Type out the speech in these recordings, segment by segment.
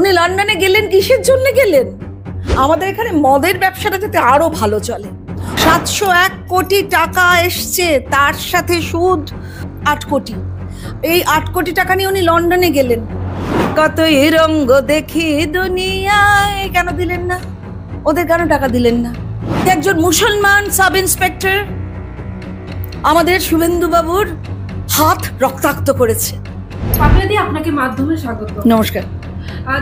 উনি লন্ডনে গেলেন কিসের জন্য গেলেন? আমাদের এখানে মদের ব্যবসাটা যাতে আরো ভালো চলে। 701 কোটি টাকা এসছে, তার সাথে সুদ 8 কোটি। এই 8 কোটি টাকা নিয়ে উনি লন্ডনে গেলেন। কতই রঙ্গ দেখি দুনিয়ায়, কেন দিলেন না? ওদের কেন টাকা দিলেন না? একজন মুসলমান সাব ইন্সপেক্টর আমাদের শুভেন্দু বাবুর হাত রক্তাক্ত করেছে। দিদি আপনাকে মাধ্যমে স্বাগত। নমস্কার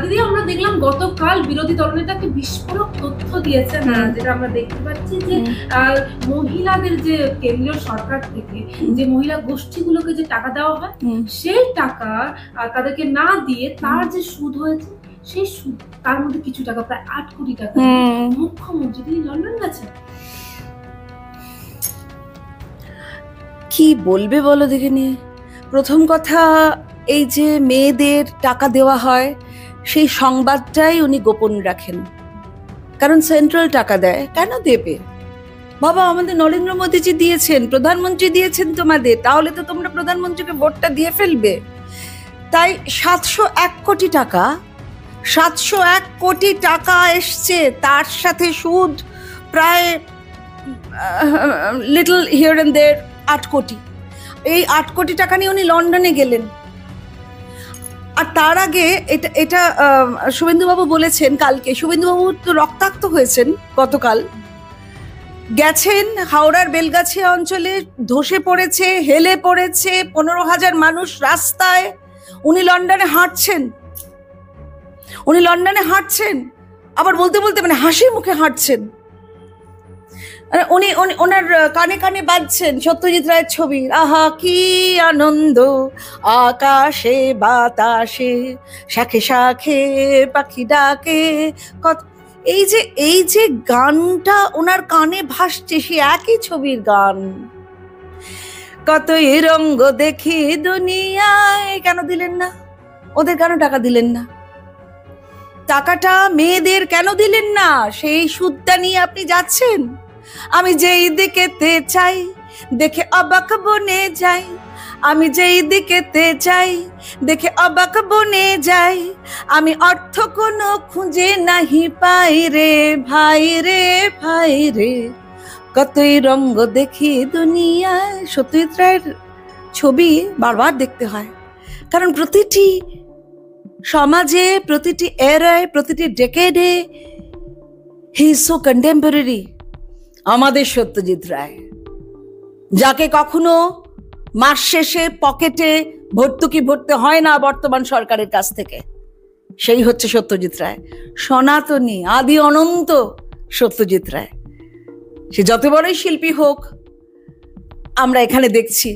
দিদি, আমরা দেখলাম গতকাল বিরোধী দলনেতাকে বিস্ফোরক তথ্য দিয়েছেন, যেটা আমরা দেখতে পাচ্ছি যে মহিলাদের যে কেন্দ্রীয় সরকার থেকে যে মহিলা গোষ্ঠীগুলোকে যে টাকা দেওয়া হয়, সেই টাকা তাদেরকে না দিয়ে তার যে সুদ হয়েছে সেই সুদ, তার মধ্যে কিছু টাকা, প্রায় 8 কোটি টাকা মুখ্যমন্ত্রী তিনি লন্ডন গেছেন। কি বলবে বলো দেখে নিয়ে। প্রথম কথা, এই যে মেয়েদের টাকা দেওয়া হয় সেই সংবাদটাই উনি গোপন রাখেন, কারণ সেন্ট্রাল টাকা দেয়। কেন দেবে বাবা? আমাদের নরেন্দ্র মোদীজি দিয়েছেন, প্রধানমন্ত্রী দিয়েছেন তোমাদের, তাহলে তো তোমরা প্রধানমন্ত্রীকে ভোটটা দিয়ে ফেলবে। তাই 701 কোটি টাকা, 701 কোটি টাকা এসছে, তার সাথে সুদ প্রায় লিটল হিয়ার এন্ড দেয়ার 8 কোটি। এই 8 কোটি টাকা নিয়ে উনি লন্ডনে গেলেন। আর তার আগে এটা শুভেন্দুবাবু বলেছেন কালকে, শুভেন্দুবাবু তো রক্তাক্ত হয়েছেন গতকাল, গেছেন হাওড়ার বেলগাছিয়া অঞ্চলে, ধসে পড়েছে, হেলে পড়েছে, 15,000 মানুষ রাস্তায়। উনি লন্ডনে হাঁটছেন, আবার বলতে বলতে মানে হাসি মুখে হাঁটছেন। উনি ওনার কানে কানে বাজছেন সত্যজিৎ রায়ের ছবির, আহা কি আনন্দ আকাশে বাতাসে, শাখে শাখে পাখি ডাকে। এই যে গানটা ওনার কানে ভাসছে, সে একই ছবির গান। কতই রঙ্গ দেখি দুনিয়ায়, কেন দিলেন না? ওদের কেন টাকা দিলেন না? টাকাটা মেয়েদের কেন দিলেন না? সেই সুদটা নিয়ে আপনি যাচ্ছেন। আমি যেই দিকেতে চাই দেখে অবাক বনে যাই, আমি যেই দিকেতে চাই দেখে অবাক বনে যাই, আমি অর্থ কোনো খুঁজে নাহি পাই রে ভাই রে ভাই রে, কতই রঙ্গ দেখি দুনিয়ায়। সত্যজিৎ রায়ের ছবি বারবার দেখতে হয়, কারণ প্রতিটি সমাজে, প্রতিটি এরায়, প্রতিটি ডেকেডে হি ইজ সো কন্টেম্পোরারি। আমাদের সত্যজিৎ রায়, যাকে কখনো মাস শেষে পকেটে ভর্তুকি ভরতে হয় না বর্তমান সরকারের কাছ থেকে, সেই হচ্ছে সত্যজিৎ রায়। সনাতনী, আদি অনন্ত সত্যজিৎ রায়। সে যত বড়ই শিল্পী হোক, আমরা এখানে দেখছি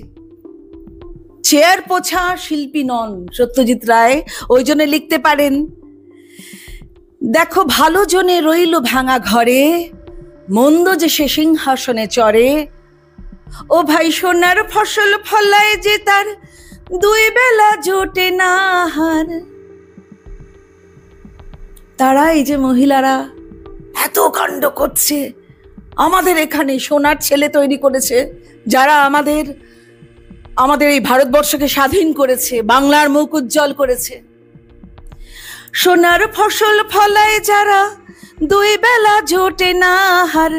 চেয়ার পোছা শিল্পী নন সত্যজিৎ রায়। ওই জন্য লিখতে পারেন, দেখো ভালো জনে রইল ভাঙা ঘরে, মন্দ যে সে সিংহাসনে চড়ে, ও ভাই সোনার ফসল ফলায় যে তার 2 বেলা জোটে না হার। তারা, এই যে মহিলারা এত কাণ্ড করছে, আমাদের এখানে সোনার ছেলে তৈরি করেছে, যারা আমাদের এই ভারতবর্ষকে স্বাধীন করেছে, বাংলার মুখ উজ্জ্বল করেছে। সোনার ফসল ফলায় যারা 2 বেলা জোটে না হার,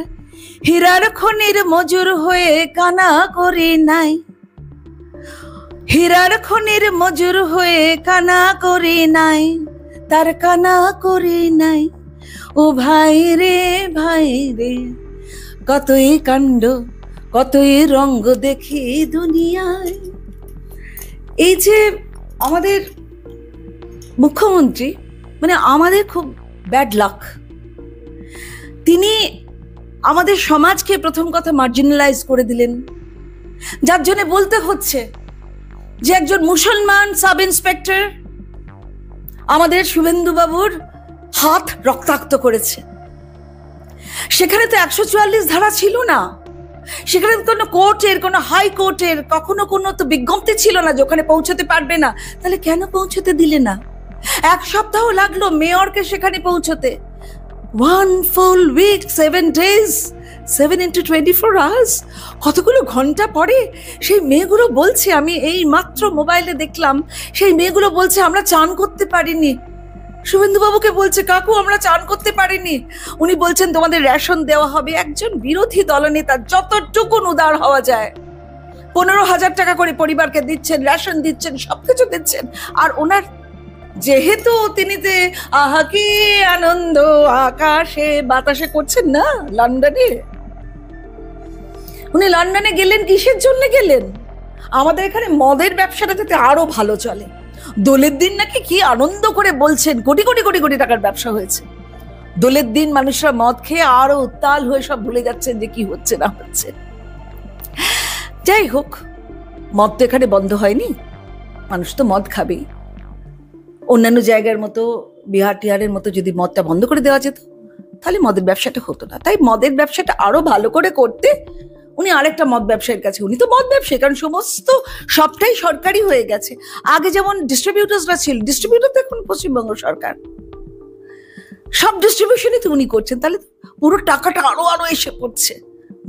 হীরার খনির মজুর হয়ে কানা করি নাই, হীরার খনির মজুর হয়ে কানা করি নাই, তার কানা করি নাই। ও ভাই রে ভাই রে, কতই কাণ্ড কতই রঙ্গ দেখি দুনিয়ায়। এই যে আমাদের মুখ্যমন্ত্রী, মানে আমাদের খুব ব্যাড লাক। তিনি আমাদের সমাজকে প্রথম কথা মার্জিনালাইজ করে দিলেন, যার জন্য বলতে হচ্ছে যে একজন মুসলমান সাব ইন্সপেক্টর আমাদের শুভেন্দু বাবুর হাত রক্তাক্ত করেছে। সেখানে তো 144 ধারা ছিল না, সেখানে কোনো কোর্টের, কোনো হাইকোর্টের কখনো কোনো তো বিজ্ঞপ্তি ছিল না যে ওখানে পৌঁছতে পারবে না। তাহলে কেন পৌঁছতে দিলে না? 1 সপ্তাহ লাগলো মেয়রকে সেখানে পৌঁছতে। 1 full week, 7 days, 7 into 24 hours, কতগুলো ঘন্টা পরে সেই মেয়েগুলো বলছে, আমি এই মাত্র মোবাইলে দেখলাম, সেই মেয়েগুলো বলছে আমরা চান করতে পারিনি, শুভেন্দুবাবুকে বলছে কাকু আমরা চান করতে পারিনি, উনি বলছেন তোমাদের রেশন দেওয়া হবে। একজন বিরোধী দলনেতা যতটুকু উদার হওয়া যায়, 15,000 টাকা করে পরিবারকে দিচ্ছেন, রেশন দিচ্ছেন, সবকিছু দিচ্ছেন। আর ওনার যেহেতু তিনি যে আহা কি আনন্দ আকাশে বাতাসে করছেন না লন্ডনে, উনি লন্ডনে গেলেন কিসের জন্য গেলেন? আমাদের এখানে মদের ব্যবসাটা যাতে আরো ভালো চলে। দোলের দিন নাকি কি আনন্দ করে বলছেন কোটি কোটি কোটি কোটি টাকার ব্যবসা হয়েছে। দোলের দিন মানুষরা মদ খেয়ে আরো উত্তাল হয়ে সব ভুলে যাচ্ছেন যে কি হচ্ছে না হচ্ছে। যাই হোক, মদ তো এখানে বন্ধ হয়নি, মানুষ তো মদ খাবেই। অন্যান্য জায়গার মতো বিহার টিহারের মতো যদি মদটা বন্ধ করে দেওয়া যেত তাহলে মদের ব্যবসাটা হতো না। তাই মদের ব্যবসাটা আরো ভালো করে করতে উনি আরেকটা মদ ব্যবসায়ীর কাছে, উনি তো মদ ব্যবসায়ী, কারণ সমস্ত সবটাই সরকারি হয়ে গেছে। আগে যেমন ডিস্ট্রিবিউটার্সরা ছিল, ডিস্ট্রিবিউটার তো এখন পশ্চিমবঙ্গ সরকার, সব ডিস্ট্রিবিউশনই তো উনি করছেন। তাহলে পুরো টাকাটা আরো আরো এসে পড়ছে।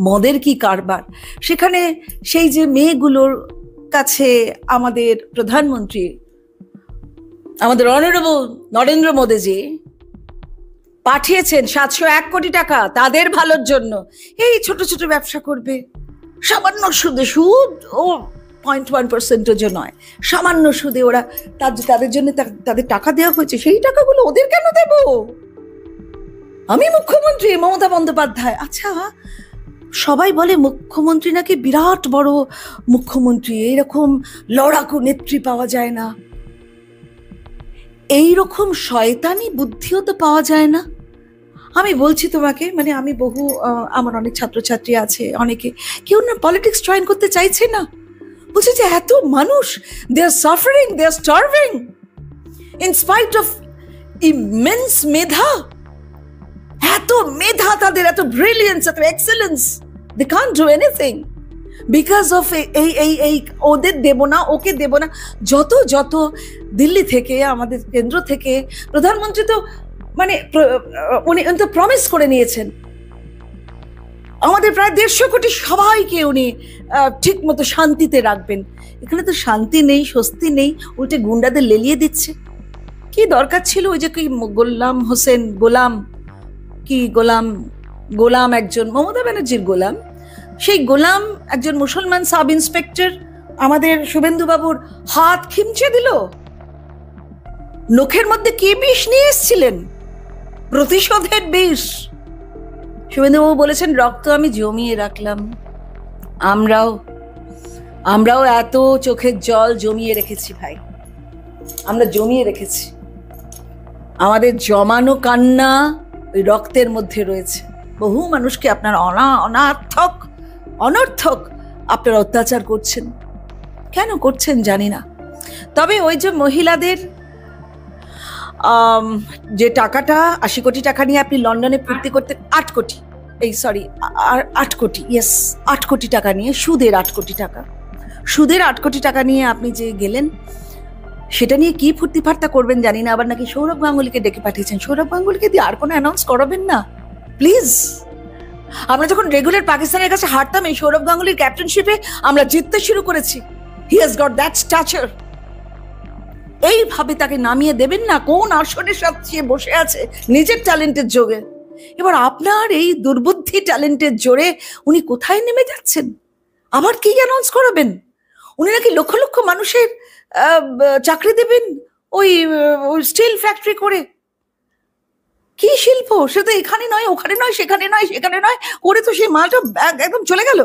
মদের কি কারবার! সেখানে সেই যে মেয়েগুলোর কাছে আমাদের প্রধানমন্ত্রী, আমাদের অনারেবল নরেন্দ্র মোদীজি পাঠিয়েছেন 701 কোটি টাকা তাদের ভালোর জন্য। এই ছোট ছোট ব্যবসা করবে, সামান্য সুদে, সুদ ও 0.1% নয়, সামান্য সুদে ওরা তাদের জন্য তাদের টাকা দেওয়া হয়েছে। সেই টাকাগুলো ওদের কেন দেব? আমি মুখ্যমন্ত্রী মমতা বন্দ্যোপাধ্যায়। আচ্ছা, সবাই বলে মুখ্যমন্ত্রী নাকি বিরাট বড় মুখ্যমন্ত্রী, এইরকম লড়াকু নেত্রী পাওয়া যায় না। এইরকম শয়তানি বুদ্ধিও তো পাওয়া যায় না। আমি বলছি তোমাকে, মানে আমি আমার অনেক ছাত্রছাত্রী আছে, অনেকে কেউ না পলিটিক্স জয়েন করতে চাইছে না, বলছে যে এত মানুষ, they are suffering, they are starving in spite of immense মেধা, এত মেধা তাদের, এত ব্রিলিয়েন্স, এত excellence, they can't do anything because of এই ওদের দেব না, ওকে দেব না। যত দিল্লি থেকে, আমাদের কেন্দ্র থেকে প্রধানমন্ত্রী তো মানে উনি তো প্রমিস করে নিয়েছেন আমাদের প্রায় 150 কোটি সবাইকে উনি ঠিক মতো শান্তিতে রাখবেন। এখানে তো শান্তি নেই, স্বস্তি নেই, উল্টে গুন্ডাদের লেলিয়ে দিচ্ছে। কি দরকার ছিল ওই যে কি গোলাম একজন মমতা ব্যানার্জির গোলাম, সেই গোলাম একজন মুসলমান সাব ইন্সপেক্টর আমাদের শুভেন্দু বাবুর হাত খিমচে দিল। নখের মধ্যে কি বিষ নিয়ে এসেছিলেন? প্রতিশোধের বিষ। শুভেন্দুবাবু বলেছেন রক্ত আমি জমিয়ে রাখলাম। আমরাও এত চোখের জল জমিয়ে রেখেছি ভাই, আমরা জমিয়ে রেখেছি। আমাদের জমানো কান্না ওই রক্তের মধ্যে রয়েছে। বহু মানুষকে আপনার অনর্থক আপনারা অত্যাচার করছেন। কেন করছেন জানি না। তবে ওই যে মহিলাদের যে টাকাটা 80 কোটি টাকা নিয়ে আপনি লন্ডনে ফুর্তি করতে, 8 কোটি টাকা নিয়ে, সুদের 8 কোটি টাকা নিয়ে আপনি যে গেলেন, সেটা নিয়ে কি ফুর্তি ফার্তা করবেন জানি না। আবার নাকি সৌরভ গাঙ্গুলিকে ডেকে পাঠিয়েছেন। সৌরভ গাঙ্গুলিকে দিয়ে আর কোনো অ্যানাউন্স করাবেন না প্লিজ। আমরা যখন রেগুলার পাকিস্তানের কাছে হারতাম, এই সৌরভ গাঙ্গুলির ক্যাপ্টেনশিপে আমরা জিততে শুরু করেছি। He has got that stature. এইভাবে তাকে নামিয়ে দেবেন না। কোন আসনের সাথে বসে আছে নিজের ট্যালেন্টের জোরে। এবার আপনার এই দুর্বুদ্ধি ট্যালেন্টের জোরে উনি কোথায় নেমে যাচ্ছেন? আবার কি অ্যানাউন্স করাবেন? উনি নাকি লক্ষ লক্ষ মানুষের চাকরি দেবেন ওই স্টিল ফ্যাক্টরি করে। কি শিল্প! সে তো এখানে নয়, ওখানে নয়, সেখানে নয় করে তো সেই মালটা একদম চলে গেল।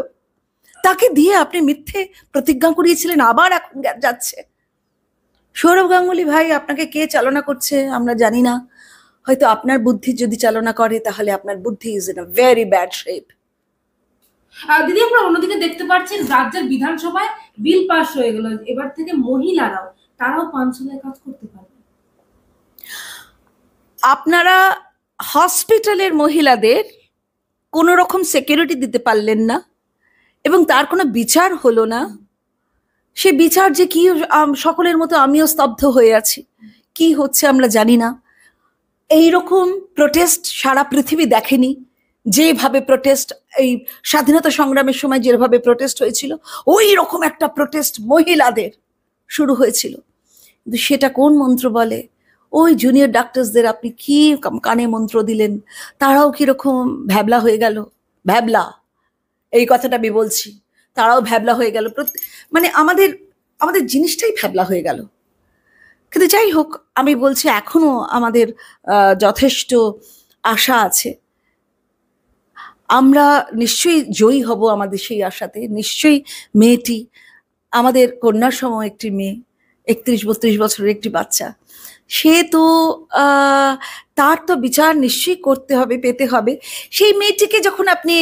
তাকে দিয়ে আপনি মিথ্যে প্রতিজ্ঞা করিয়েছিলেন, আবার এখন যাচ্ছে। সৌরভ গাঙ্গুলি ভাই, আপনাকে কে চালনা করছে আমরা জানি না। হয়তো আপনার বুদ্ধি যদি চালনা করে, তাহলে আপনার বুদ্ধি is in a very bad shape. দিদি, আমরা অন্যদিকে দেখতে পাচ্ছি রাজ্যের বিধানসভায় বিল পাস হয়ে গেল, এবার থেকে তারাও পানশালায় কাজ করতে পারবে। আপনারা হসপিটালের মহিলাদের কোনো রকম সিকিউরিটি দিতে পারলেন না, এবং তার কোনো বিচার হলো না। সে বিচার যে কি, সকলের মতো আমিও স্তব্ধ হয়ে আছি। কি হচ্ছে আমরা জানি না। এইরকম প্রোটেস্ট সারা পৃথিবী দেখেনি। যেভাবে প্রোটেস্ট এই স্বাধীনতা সংগ্রামের সময় যেভাবে প্রোটেস্ট হয়েছিল, ওই রকম একটা প্রোটেস্ট মহিলাদের শুরু হয়েছিল। কিন্তু সেটা কোন মন্ত্র বলে? ওই জুনিয়র ডাক্তারসদের আপনি কি কানে মন্ত্র দিলেন, তারাও কিরকম ভ্যাবলা হয়ে গেল। ভ্যাবলা, এই কথাটা আমি বলছি, তারাও ভ্যাবলা হয়ে গেল। মানে আমাদের আমাদের জিনিসটাই ভ্যাবলা হয়ে গেল। কিন্তু যাই হোক, আমি বলছি এখনো আমাদের যথেষ্ট আশা আছে। আমরা নিশ্চয়ই জয়ী হব আমাদের সেই আশাতে। নিশ্চয়ই মেয়েটি আমাদের কন্যার সম একটি মেয়ে, 31-32 বছরের একটি বাচ্চা, সে তো তার তো বিচার নিশ্চয়ই করতে হবে, পেতে হবে। সেই মেয়েটিকে যখন আপনি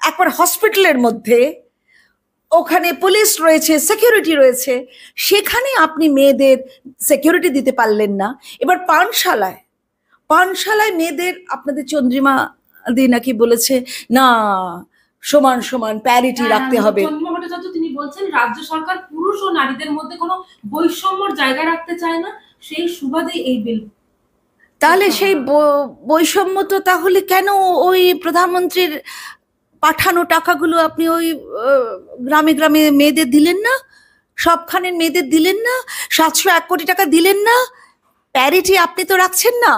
একবার হসপিটালের মধ্যে, ওখানে পুলিশ রয়েছে, সিকিউরিটি রয়েছে, সেখানে আপনি মেয়েদের সিকিউরিটি দিতে পারলেন না। এবার পানশালায় মেয়েদের আপনাদের চন্দ্রিমা দি নাকি বলেছে না, সমান সমান প্যারিটি রাখতে হবে। চন্দ্রিমা ভট্টাচার্য তিনি বলছেন রাজ্য সরকার পুরুষ ও নারীদের মধ্যে কোনো বৈষম্যর জায়গা রাখতে চায় না, সেই সুবাদে এই বিল। তাহলে সেই বৈষম্য তো তাহলে কেন ওই প্রধানমন্ত্রীর পাঠানো টাকাগুলো আপনি ওই গ্রামে গ্রামে মেয়েদের দিলেন না? সবখানের মেয়েদের দিলেন না? 701 কোটি টাকা দিলেন না? প্যারিটি আপনি তো রাখছেন না।